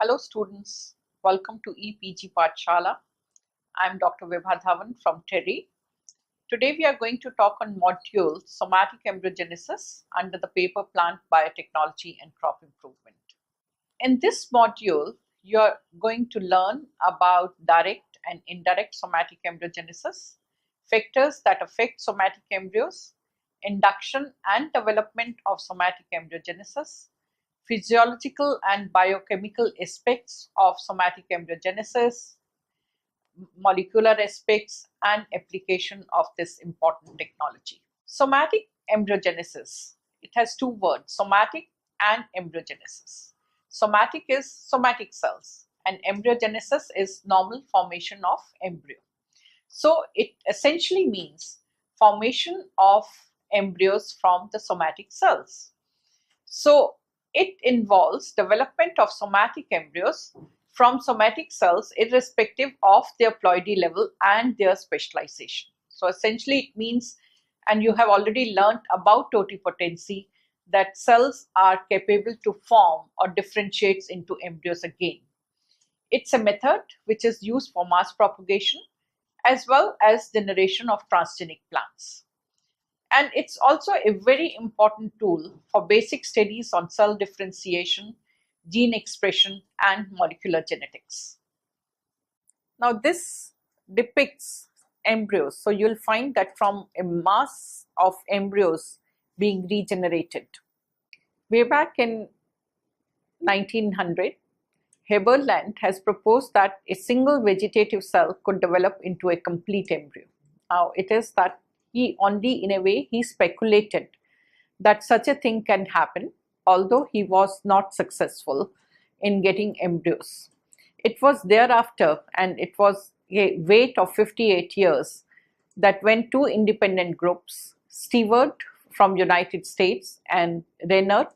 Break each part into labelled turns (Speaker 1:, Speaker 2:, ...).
Speaker 1: Hello students, welcome to EPG Pathshala. I am Dr. Vibha Dhawan from TERI. Today we are going to talk on module Somatic Embryogenesis under the paper Plant Biotechnology and Crop Improvement. In this module, you are going to learn about direct and indirect somatic embryogenesis, factors that affect somatic embryos, induction and development of somatic embryogenesis, physiological and biochemical aspects of somatic embryogenesis, molecular aspects, and application of this important technology. Somatic embryogenesis. It has two words, somatic and embryogenesis. Somatic is somatic cells, and embryogenesis is normal formation of embryo. So it essentially means formation of embryos from the somatic cells. So it involves development of somatic embryos from somatic cells irrespective of their ploidy level and their specialization. So essentially it means, and you have already learned about totipotency, that cells are capable to form or differentiate into embryos again. It's a method which is used for mass propagation as well as generation of transgenic plants. And it's also a very important tool for basic studies on cell differentiation, gene expression, and molecular genetics. Now, this depicts embryos. So, you'll find that from a mass of embryos being regenerated. Way back in 1900, Heberland has proposed that a single vegetative cell could develop into a complete embryo. Now, it is that he only, in a way, he speculated that such a thing can happen, although he was not successful in getting embryos. It was thereafter, and it was a wait of 58 years, that when two independent groups, Stewart from United States and Renner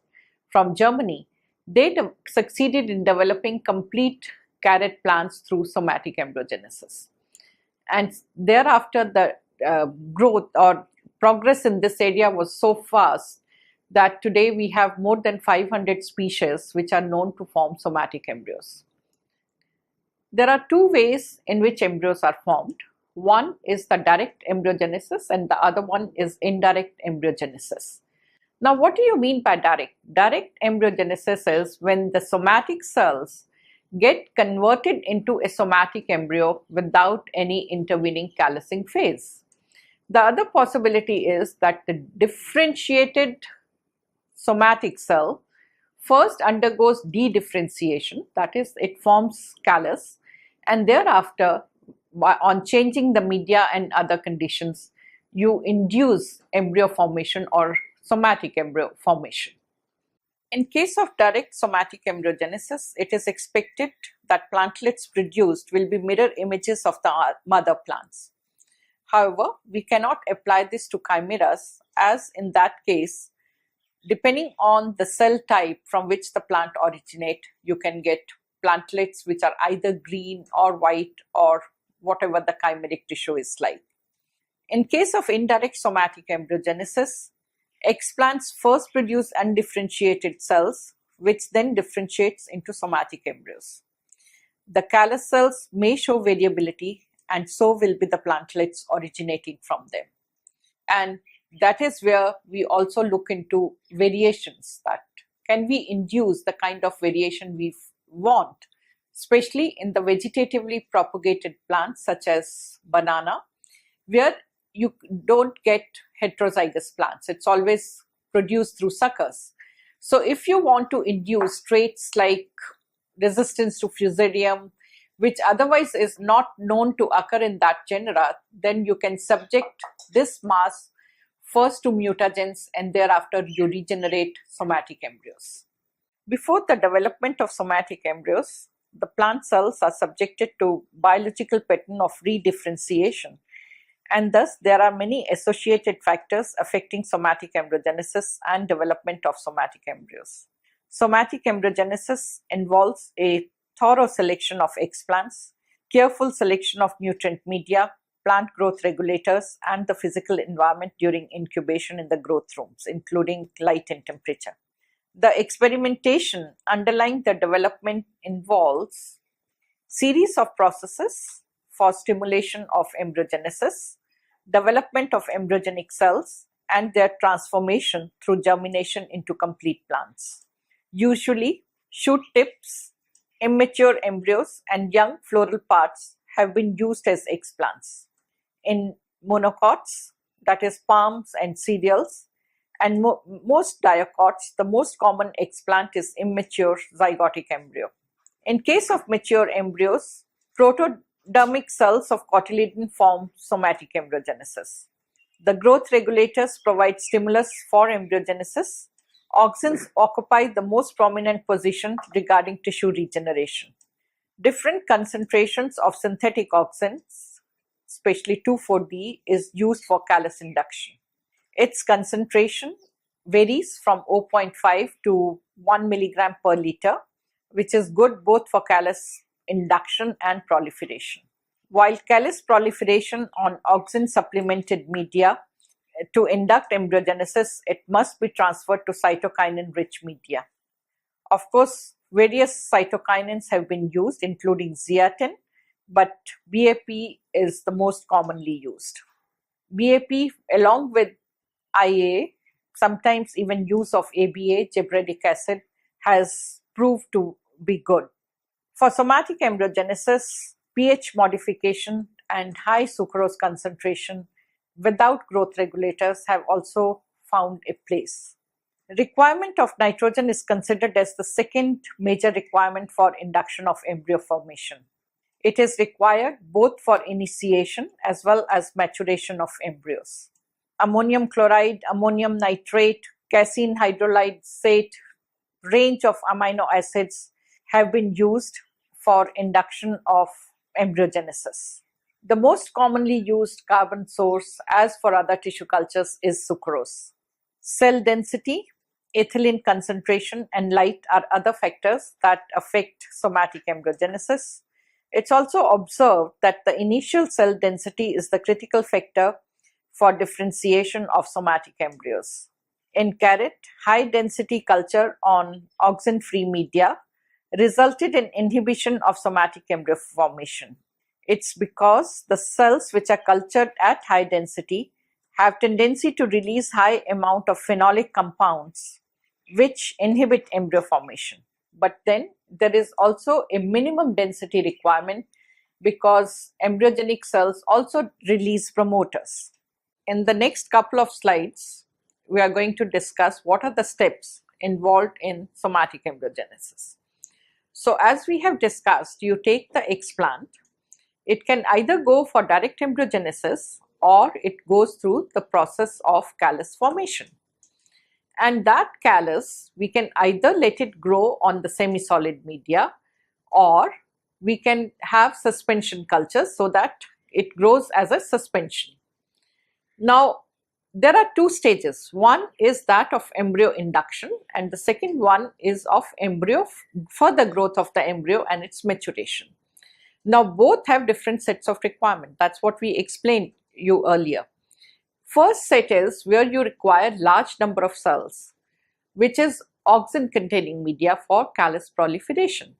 Speaker 1: from Germany, they succeeded in developing complete carrot plants through somatic embryogenesis. And thereafter, the growth or progress in this area was so fast that today we have more than 500 species which are known to form somatic embryos. There are two ways in which embryos are formed. One is the direct embryogenesis and the other one is indirect embryogenesis. Now, what do you mean by direct? Direct embryogenesis is when the somatic cells get converted into a somatic embryo without any intervening callousing phase. The other possibility is that the differentiated somatic cell first undergoes de-differentiation, that is, it forms callus, and thereafter, on changing the media and other conditions, you induce embryo formation or somatic embryo formation. In case of direct somatic embryogenesis, it is expected that plantlets produced will be mirror images of the mother plants. However, we cannot apply this to chimeras, as in that case, depending on the cell type from which the plant originate, you can get plantlets which are either green or white or whatever the chimeric tissue is like. In case of indirect somatic embryogenesis, explants first produce undifferentiated cells, which then differentiates into somatic embryos. The callus cells may show variability, and so will be the plantlets originating from them. And that is where we also look into variations, that can we induce the kind of variation we want, especially in the vegetatively propagated plants such as banana, where you don't get heterozygous plants. It's always produced through suckers. So if you want to induce traits like resistance to fusarium, which otherwise is not known to occur in that genera, then you can subject this mass first to mutagens and thereafter you regenerate somatic embryos. Before the development of somatic embryos, the plant cells are subjected to biological pattern of redifferentiation, and thus there are many associated factors affecting somatic embryogenesis and development of somatic embryos. Somatic embryogenesis involves a thorough selection of explants, careful selection of nutrient media, plant growth regulators, and the physical environment during incubation in the growth rooms, including light and temperature. The experimentation underlying the development involves series of processes for stimulation of embryogenesis, development of embryogenic cells, and their transformation through germination into complete plants. Usually, shoot tips, immature embryos, and young floral parts have been used as explants. In monocots, that is palms and cereals, and most diocots, the most common explant is immature zygotic embryo. In case of mature embryos, protodermic cells of cotyledon form somatic embryogenesis. The growth regulators provide stimulus for embryogenesis. Auxins occupy the most prominent position regarding tissue regeneration. Different concentrations of synthetic auxins, especially 2,4-D, is used for callus induction. Its concentration varies from 0.5 to 1 milligram per liter, which is good both for callus induction and proliferation. While callus proliferation on auxin supplemented media to induct embryogenesis, it must be transferred to cytokinin-rich media. Of course, various cytokinins have been used, including zeatin, but BAP is the most commonly used. BAP, along with IA, sometimes even use of ABA, gibberellic acid, has proved to be good. For somatic embryogenesis, pH modification and high sucrose concentration without growth regulators have also found a place. Requirement of nitrogen is considered as the second major requirement for induction of embryo formation. It is required both for initiation as well as maturation of embryos. Ammonium chloride, ammonium nitrate, casein hydrolysate, range of amino acids have been used for induction of embryogenesis. The most commonly used carbon source, as for other tissue cultures, is sucrose. Cell density, ethylene concentration, and light are other factors that affect somatic embryogenesis. It's also observed that the initial cell density is the critical factor for differentiation of somatic embryos. In carrot, high density culture on auxin-free media resulted in inhibition of somatic embryo formation. It's because the cells which are cultured at high density have tendency to release high amount of phenolic compounds which inhibit embryo formation. But then there is also a minimum density requirement because embryogenic cells also release promoters. In the next couple of slides, we are going to discuss what are the steps involved in somatic embryogenesis. So as we have discussed, you take the explant. It can either go for direct embryogenesis or it goes through the process of callus formation. And that callus, we can either let it grow on the semi-solid media or we can have suspension cultures so that it grows as a suspension. Now, there are two stages. One is that of embryo induction and the second one is of embryo, further growth of the embryo and its maturation. Now, both have different sets of requirements. That's what we explained you earlier. First set is where you require large number of cells, which is auxin containing media for callus proliferation.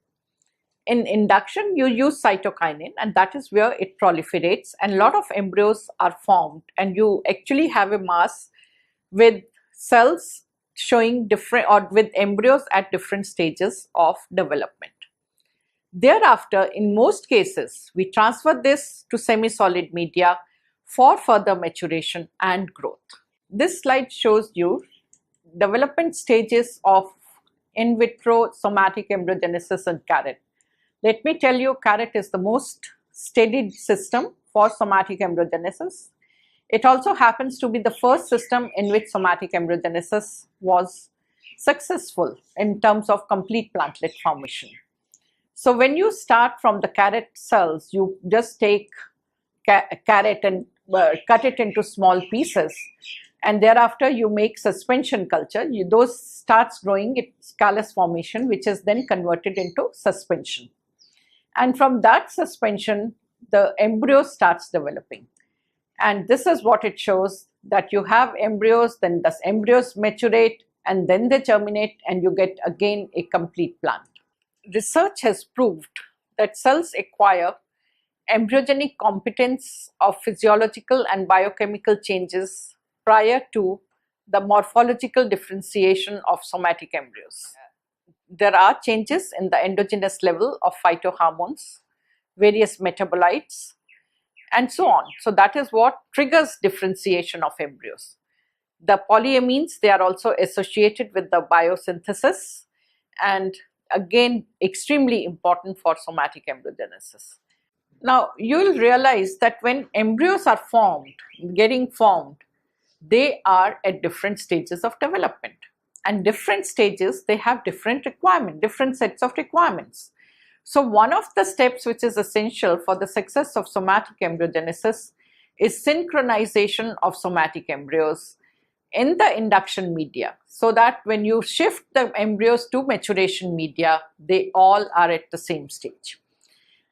Speaker 1: In induction, you use cytokinin and that is where it proliferates and a lot of embryos are formed and you actually have a mass with cells showing different or with embryos at different stages of development. Thereafter, in most cases, we transfer this to semi-solid media for further maturation and growth. This slide shows you development stages of in vitro somatic embryogenesis in carrot. Let me tell you, carrot is the most studied system for somatic embryogenesis. It also happens to be the first system in which somatic embryogenesis was successful in terms of complete plantlet formation. So when you start from the carrot cells, you just take carrot and cut it into small pieces and thereafter you make suspension culture. Those starts growing its callus formation which is then converted into suspension. And from that suspension, the embryo starts developing. And this is what it shows, that you have embryos, then the embryos maturate and then they germinate and you get again a complete plant. Research has proved that cells acquire embryogenic competence of physiological and biochemical changes prior to the morphological differentiation of somatic embryos. There are changes in the endogenous level of phytohormones, various metabolites, and so on. So that is what triggers differentiation of embryos. The polyamines, they are also associated with the biosynthesis and again extremely important for somatic embryogenesis. Now you will realize that when embryos are getting formed, they are at different stages of development, and different stages they have different sets of requirements. So one of the steps which is essential for the success of somatic embryogenesis is synchronization of somatic embryos in the induction media, so that when you shift the embryos to maturation media, they all are at the same stage.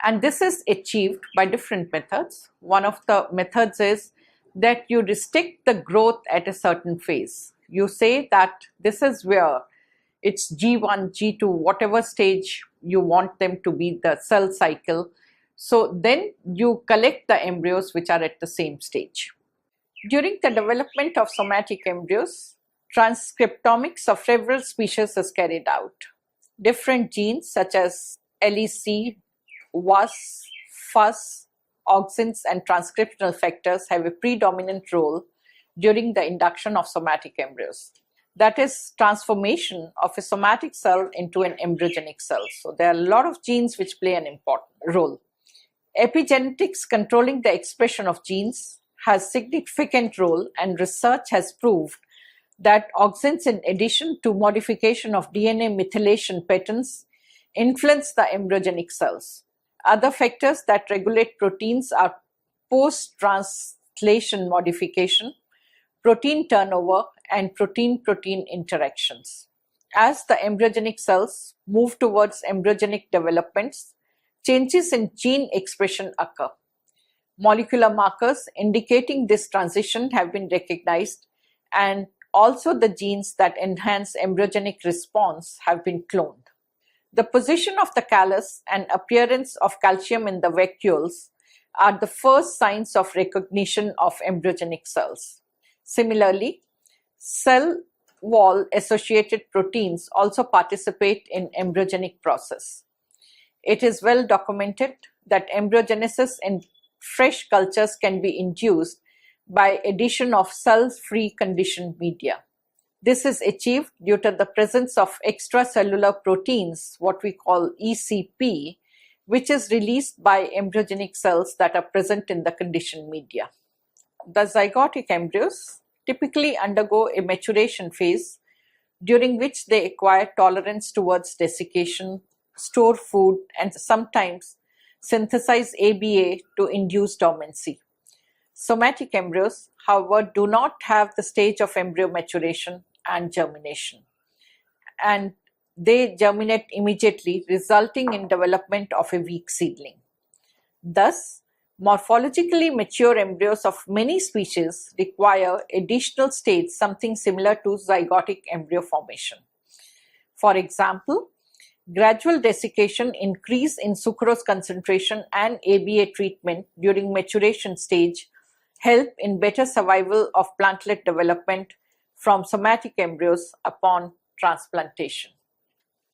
Speaker 1: And this is achieved by different methods. One of the methods is that you restrict the growth at a certain phase. You say that this is where it's G1, G2, whatever stage you want them to be, the cell cycle. So then you collect the embryos which are at the same stage. During the development of somatic embryos, transcriptomics of several species is carried out. Different genes such as LEC, WUS, FUS, auxins and transcriptional factors have a predominant role during the induction of somatic embryos. That is transformation of a somatic cell into an embryogenic cell. So there are a lot of genes which play an important role. Epigenetics controlling the expression of genes has significant role, and research has proved that auxins, in addition to modification of DNA methylation patterns, influence the embryogenic cells. Other factors that regulate proteins are post-translation modification, protein turnover, and protein-protein interactions. As the embryogenic cells move towards embryogenic developments, changes in gene expression occur. Molecular markers indicating this transition have been recognized, and also the genes that enhance embryogenic response have been cloned. The position of the callus and appearance of calcium in the vacuoles are the first signs of recognition of embryogenic cells. Similarly, cell wall associated proteins also participate in embryogenic process. It is well documented that embryogenesis in fresh cultures can be induced by addition of cell-free conditioned media. This is achieved due to the presence of extracellular proteins, what we call ECP, which is released by embryogenic cells that are present in the conditioned media. The zygotic embryos typically undergo a maturation phase during which they acquire tolerance towards desiccation, store food, and sometimes synthesize ABA to induce dormancy. Somatic embryos, however, do not have the stage of embryo maturation and germination, and they germinate immediately, resulting in development of a weak seedling. Thus, morphologically mature embryos of many species require additional stages, something similar to zygotic embryo formation. For example, gradual desiccation, increase in sucrose concentration, and ABA treatment during maturation stage help in better survival of plantlet development from somatic embryos upon transplantation.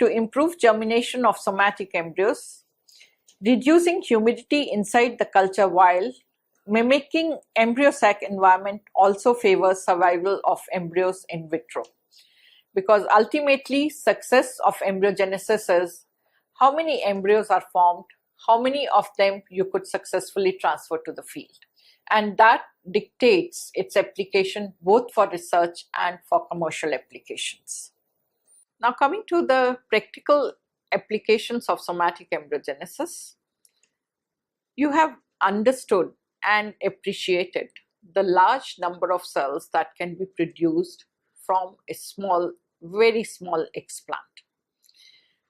Speaker 1: To improve germination of somatic embryos, reducing humidity inside the culture while mimicking embryo sac environment also favors survival of embryos in vitro. Because ultimately, success of embryogenesis is how many embryos are formed, how many of them you could successfully transfer to the field. And that dictates its application both for research and for commercial applications. Now, coming to the practical applications of somatic embryogenesis, you have understood and appreciated the large number of cells that can be produced from a small, very small explant.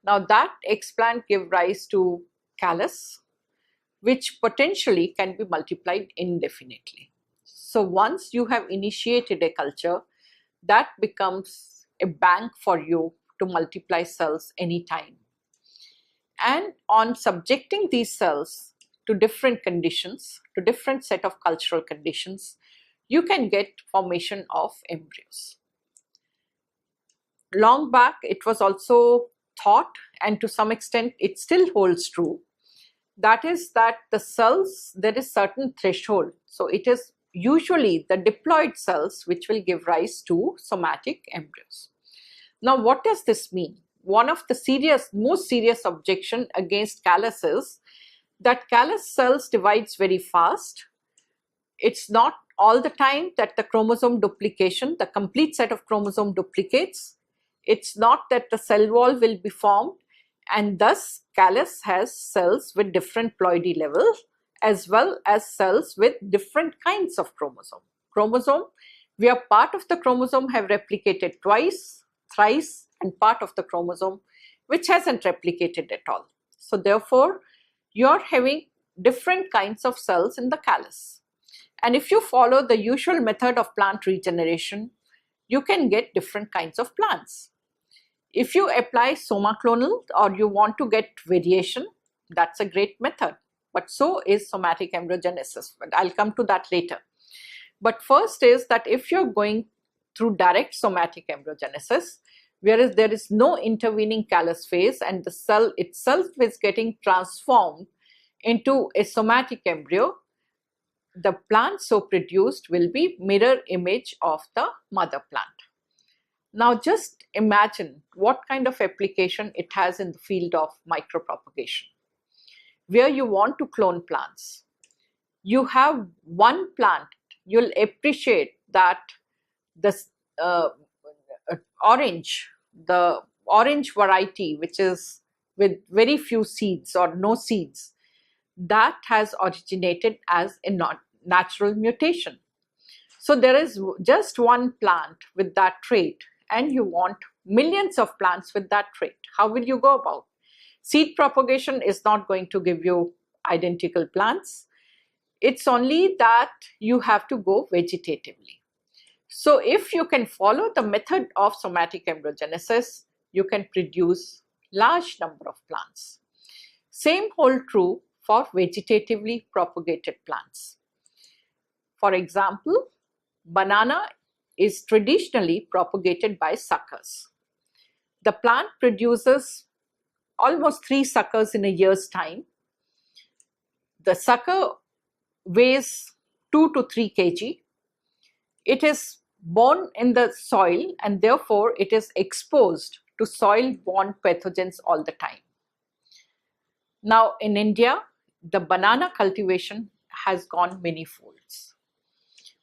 Speaker 1: Now that explant gives rise to callus, which potentially can be multiplied indefinitely. So once you have initiated a culture, that becomes a bank for you to multiply cells anytime. And on subjecting these cells to different conditions, to different set of cultural conditions, you can get formation of embryos. Long back, it was also thought, and to some extent it still holds true, that is that the cells, there is certain threshold. So it is usually the diploid cells which will give rise to somatic embryos. Now, what does this mean? One of the most serious objection against callus is that callus cells divides very fast. It's not all the time that the chromosome duplication, the complete set of chromosome duplicates. It's not that the cell wall will be formed, and thus callus has cells with different ploidy levels as well as cells with different kinds of chromosome where part of the chromosome have replicated twice, thrice, and part of the chromosome which hasn't replicated at all. So therefore you're having different kinds of cells in the callus, and if you follow the usual method of plant regeneration, you can get different kinds of plants. If you apply somaclonal or you want to get variation, that's a great method, but so is somatic embryogenesis, but I'll come to that later. But first is that if you're going through direct somatic embryogenesis, whereas there is no intervening callus phase and the cell itself is getting transformed into a somatic embryo, the plant so produced will be mirror image of the mother plant. Now just imagine what kind of application it has in the field of micropropagation, where you want to clone plants. You have one plant, you'll appreciate that the orange variety, which is with very few seeds or no seeds, that has originated as a natural mutation. So there is just one plant with that trait, and you want millions of plants with that trait. How will you go about? Seed propagation is not going to give you identical plants. It's only that you have to go vegetatively. So if you can follow the method of somatic embryogenesis, you can produce large number of plants. Same hold true for vegetatively propagated plants. For example, banana is traditionally propagated by suckers. The plant produces almost 3 suckers in a year's time. The sucker weighs 2 to 3 kg. It is born in the soil and therefore it is exposed to soil-borne pathogens all the time. Now in India, the banana cultivation has gone many folds.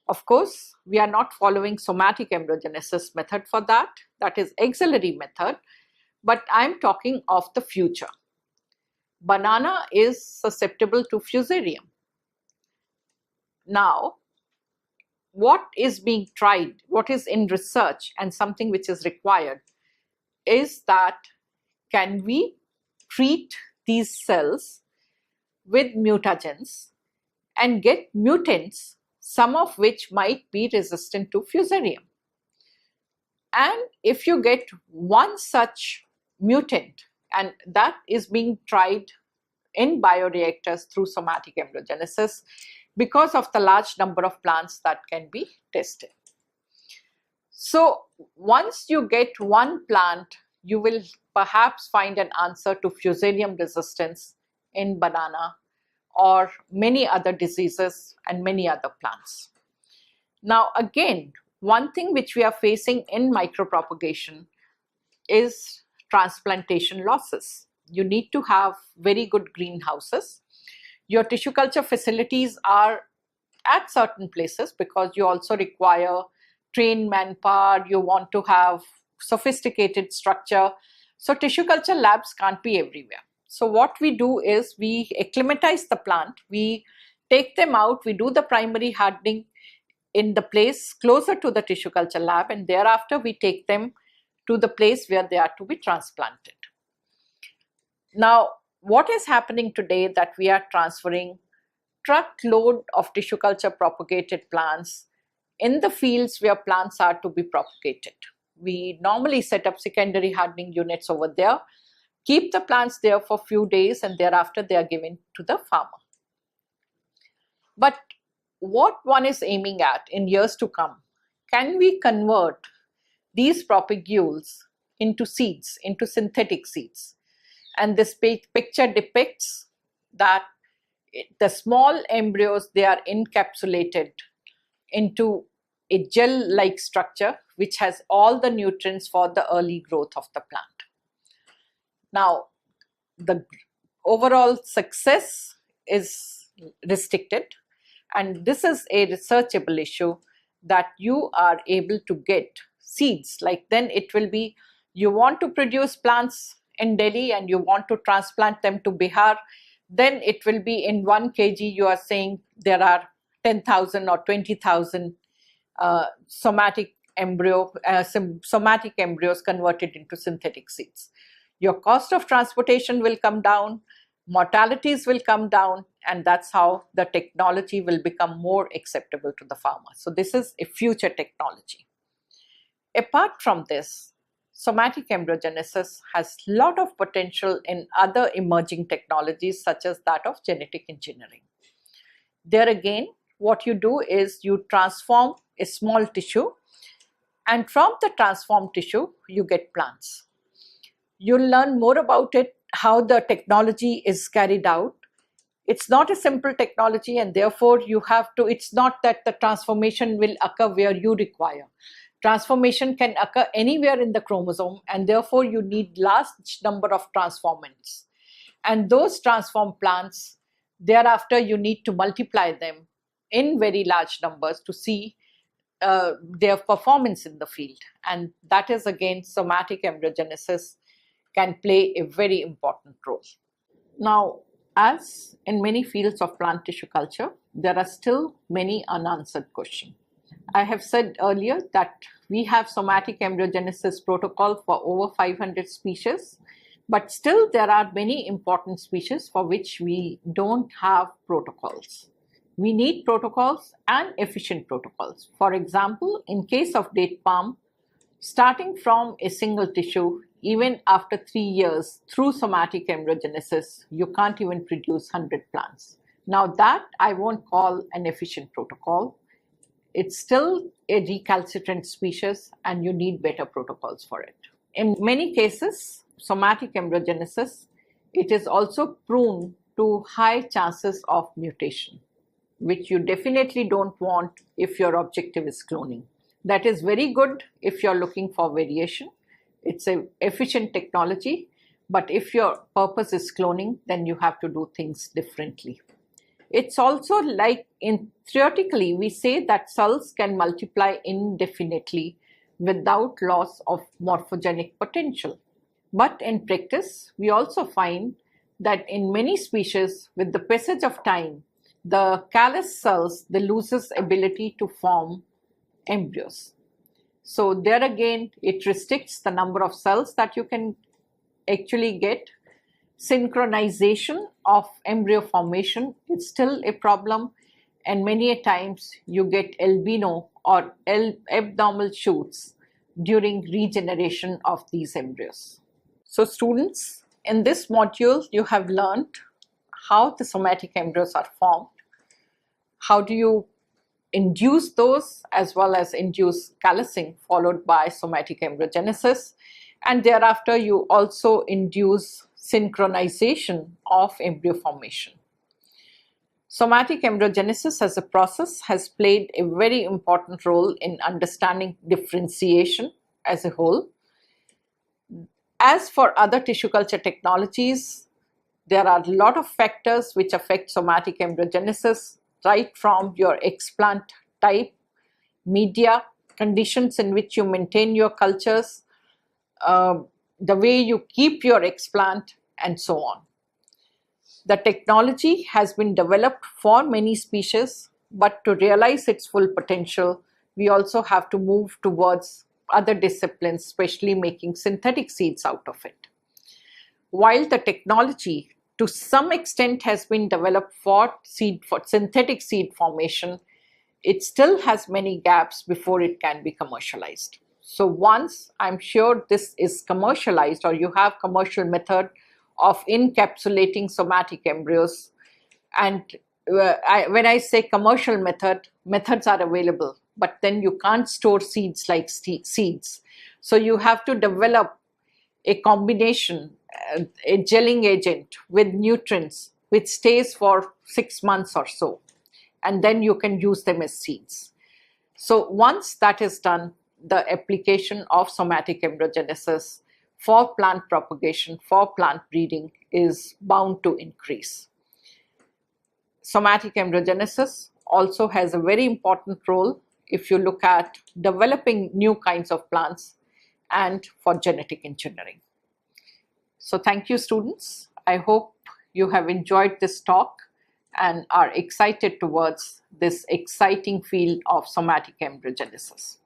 Speaker 1: Of course, we are not following somatic embryogenesis method for that. That is auxiliary method, but I'm talking of the future. Banana is susceptible to fusarium. Now, what is being tried, what is in research and something which is required is that can we treat these cells with mutagens and get mutants, some of which might be resistant to fusarium. And if you get one such mutant, and that is being tried in bioreactors through somatic embryogenesis because of the large number of plants that can be tested. So once you get one plant, you will perhaps find an answer to fusarium resistance in banana or many other diseases and many other plants. Now again, one thing which we are facing in micropropagation is transplantation losses. You need to have very good greenhouses. Your tissue culture facilities are at certain places because you also require trained manpower, you want to have sophisticated structure. So tissue culture labs can't be everywhere. So what we do is we acclimatize the plant, we take them out, we do the primary hardening in the place closer to the tissue culture lab, and thereafter we take them to the place where they are to be transplanted. Now, what is happening today that we are transferring truckload of tissue culture propagated plants in the fields where plants are to be propagated. we normally set up secondary hardening units over there, keep the plants there for a few days, and thereafter they are given to the farmer. But what one is aiming at in years to come, can we convert these propagules into seeds, into synthetic seeds? And this picture depicts that the small embryos, they are encapsulated into a gel-like structure which has all the nutrients for the early growth of the plant. Now, the overall success is restricted, and this is a researchable issue, that you are able to get seeds. Like, then it will be, you want to produce plants in Delhi and you want to transplant them to Bihar, then it will be in 1 kg, you are saying there are 10,000 or 20,000 somatic embryos converted into synthetic seeds. Your cost of transportation will come down, mortalities will come down, and that's how the technology will become more acceptable to the farmer. So this is a future technology. Apart from this, somatic embryogenesis has a lot of potential in other emerging technologies such as that of genetic engineering. There again, what you do is you transform a small tissue, and from the transformed tissue you get plants. You'll learn more about it, how the technology is carried out. It's not a simple technology, and therefore you have to, it's not that the transformation will occur where you require. Transformation can occur anywhere in the chromosome, and therefore you need large number of transformants. And those transformed plants, thereafter you need to multiply them in very large numbers to see their performance in the field. And that is again, somatic embryogenesis can play a very important role. Now, as in many fields of plant tissue culture, there are still many unanswered questions. I have said earlier that we have somatic embryogenesis protocol for over 500 species, but still there are many important species for which we don't have protocols. We need protocols and efficient protocols. For example, in case of date palm, starting from a single tissue, even after 3 years through somatic embryogenesis, you can't even produce 100 plants. Now that I won't call an efficient protocol. It's still a recalcitrant species and you need better protocols for it. In many cases, somatic embryogenesis, it is also prone to high chances of mutation, which you definitely don't want if your objective is cloning. That is very good if you're looking for variation. It's an efficient technology, but if your purpose is cloning, then you have to do things differently. It's also like, theoretically, we say that cells can multiply indefinitely without loss of morphogenic potential. But in practice, we also find that in many species, with the passage of time, the callus cells, they loses ability to form embryos. So there again, it restricts the number of cells that you can actually get. Synchronization of embryo formation is still a problem, and many a times you get albino or abnormal shoots during regeneration of these embryos. So students, in this module you have learned how the somatic embryos are formed, how do you induce those as well as induce callusing followed by somatic embryogenesis, and thereafter you also induce synchronization of embryo formation. Somatic embryogenesis as a process has played a very important role in understanding differentiation as a whole. As for other tissue culture technologies, there are a lot of factors which affect somatic embryogenesis, right from your explant type, media, conditions in which you maintain your cultures, the way you keep your explant, and so on. The technology has been developed for many species, but to realize its full potential, we also have to move towards other disciplines, especially making synthetic seeds out of it. While the technology to some extent has been developed for synthetic seed formation, it still has many gaps before it can be commercialized. So once I'm sure this is commercialized, or you have commercial method of encapsulating somatic embryos, and when I say commercial methods are available, but then you can't store seeds like seeds. So you have to develop a combination, a gelling agent with nutrients, which stays for 6 months or so, and then you can use them as seeds. So once that is done, the application of somatic embryogenesis for plant propagation, for plant breeding, is bound to increase. Somatic embryogenesis also has a very important role if you look at developing new kinds of plants and for genetic engineering. So thank you, students. I hope you have enjoyed this talk and are excited towards this exciting field of somatic embryogenesis.